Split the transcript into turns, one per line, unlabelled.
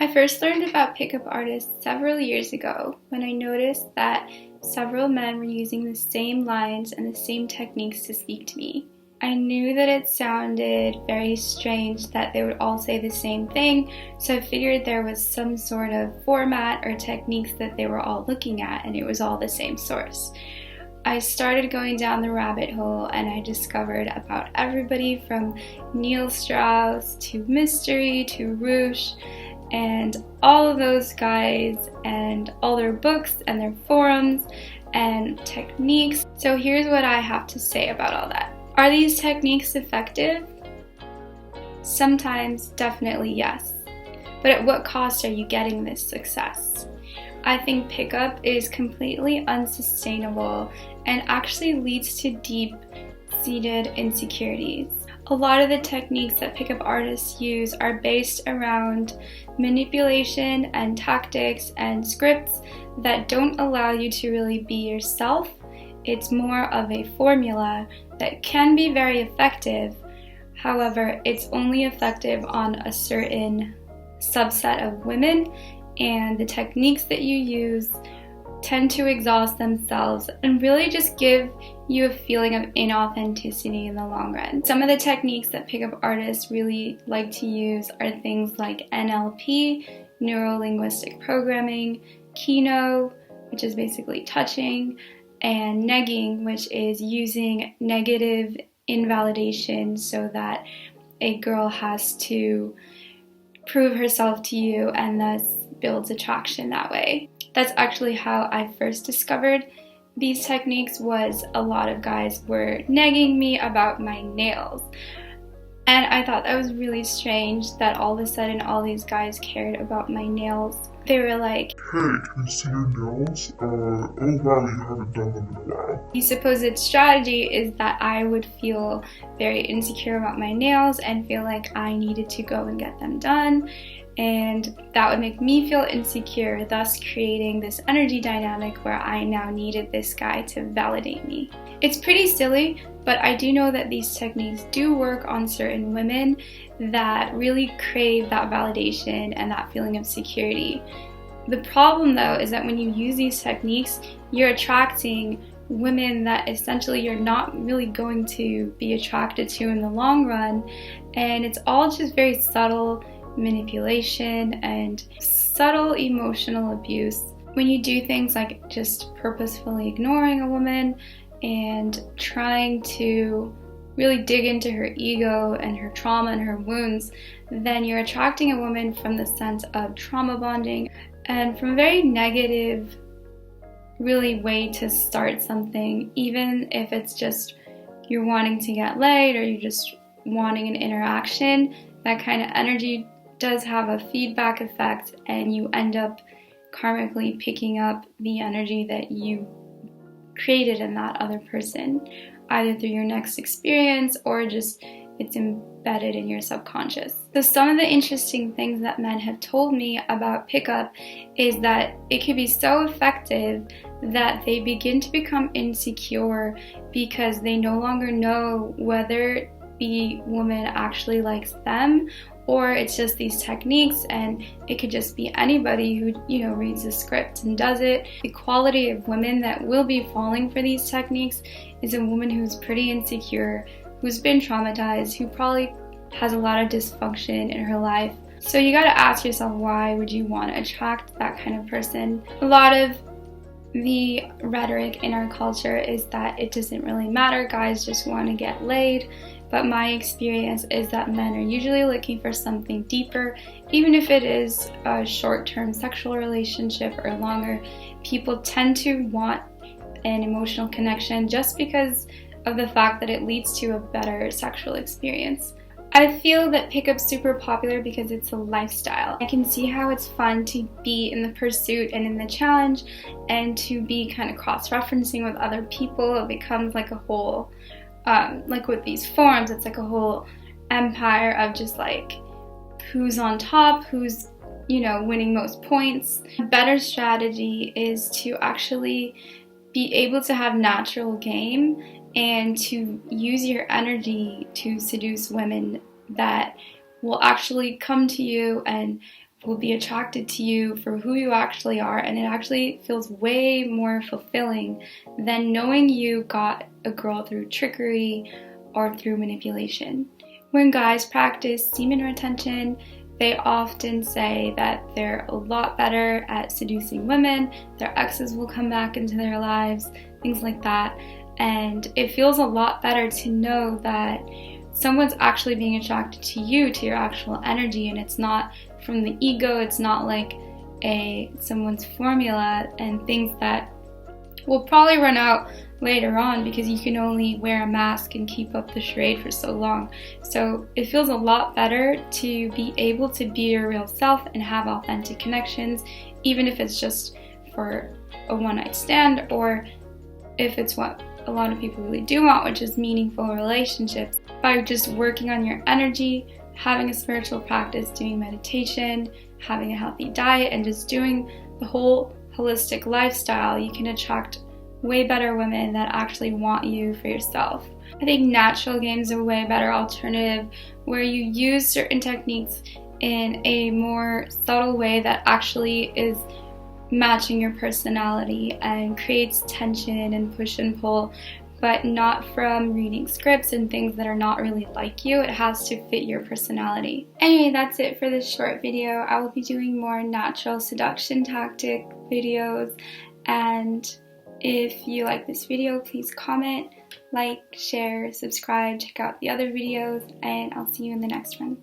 I first learned about pickup artists several years ago when I noticed that several men were using the same lines and the same techniques to speak to me. I knew that it sounded very strange that they would all say the same thing, so I figured there was some sort of format or techniques that they were all looking at, and it was all the same source. I started going down the rabbit hole and I discovered about everybody from Neil Strauss to Mystery to Roosh and all of those guys and all their books and their forums and techniques. So here's what I have to say about all that. Are these techniques effective? Sometimes, definitely yes. But at what cost are you getting this success? I think pickup is completely unsustainable and actually leads to deep-seated insecurities. A lot of the techniques that pickup artists use are based around manipulation and tactics and scripts that don't allow you to really be yourself. It's more of a formula that can be very effective. However, it's only effective on a certain subset of women, and the techniques that you use tend to exhaust themselves and really just give you a feeling of inauthenticity in the long run. Some of the techniques that pickup artists really like to use are things like NLP, neuro-linguistic programming, Kino, which is basically touching, and negging, which is using negative invalidation so that a girl has to prove herself to you and thus builds attraction that way. That's actually how I first discovered these techniques. Was a lot of guys were negging me about my nails. And I thought that was really strange that all of a sudden all these guys cared about my nails. They were like,
"Hey, can we see your nails? Oh wow, you haven't done them in a while."
The supposed strategy is that I would feel very insecure about my nails and feel like I needed to go and get them done. And that would make me feel insecure, thus creating this energy dynamic where I now needed this guy to validate me. It's pretty silly, but I do know that these techniques do work on certain women that really crave that validation and that feeling of security. The problem though is that when you use these techniques, you're attracting women that essentially you're not really going to be attracted to in the long run, and it's all just very subtle manipulation and subtle emotional abuse. When you do things like just purposefully ignoring a woman and trying to really dig into her ego and her trauma and her wounds, then you're attracting a woman from the sense of trauma bonding and from a very negative really way to start something, even if it's just you're wanting to get laid or you're just wanting an interaction. That kind of energy does have a feedback effect, and you end up karmically picking up the energy that you created in that other person, either through your next experience or just it's embedded in your subconscious. So some of the interesting things that men have told me about pickup is that it can be so effective that they begin to become insecure because they no longer know whether the woman actually likes them or it's just these techniques, and it could just be anybody who, reads the script and does it. The quality of women that will be falling for these techniques is a woman who's pretty insecure, who's been traumatized, who probably has a lot of dysfunction in her life. So you gotta ask yourself, why would you want to attract that kind of person? A lot of the rhetoric in our culture is that it doesn't really matter, guys just want to get laid. But my experience is that men are usually looking for something deeper, even if it is a short-term sexual relationship or longer. People tend to want an emotional connection just because of the fact that it leads to a better sexual experience. I feel that pickup's super popular because it's a lifestyle. I can see how it's fun to be in the pursuit and in the challenge and to be kind of cross-referencing with other people. It becomes like a whole like with these forums, it's like a whole empire of just like who's on top, who's winning most points. A better strategy is to actually be able to have natural game and to use your energy to seduce women that will actually come to you and will be attracted to you for who you actually are, and it actually feels way more fulfilling than knowing you got a girl through trickery or through manipulation. When guys practice semen retention, they often say that they're a lot better at seducing women, their exes will come back into their lives, things like that. And it feels a lot better to know that someone's actually being attracted to you, to your actual energy, and it's not from the ego, it's not like someone's formula and things that will probably run out later on because you can only wear a mask and keep up the charade for so long. So it feels a lot better to be able to be your real self and have authentic connections, even if it's just for a one-night stand, or if it's what a lot of people really do want, which is meaningful relationships. By just working on your energy, having a spiritual practice, doing meditation, having a healthy diet, and just doing the whole holistic lifestyle, you can attract way better women that actually want you for yourself. I think natural games are a way better alternative where you use certain techniques in a more subtle way that actually is matching your personality and creates tension and push and pull, but not from reading scripts and things that are not really like you. It has to fit your personality. Anyway, that's it for this short video. I will be doing more natural seduction tactic videos, and if you like this video, please comment, like, share, subscribe, check out the other videos, and I'll see you in the next one.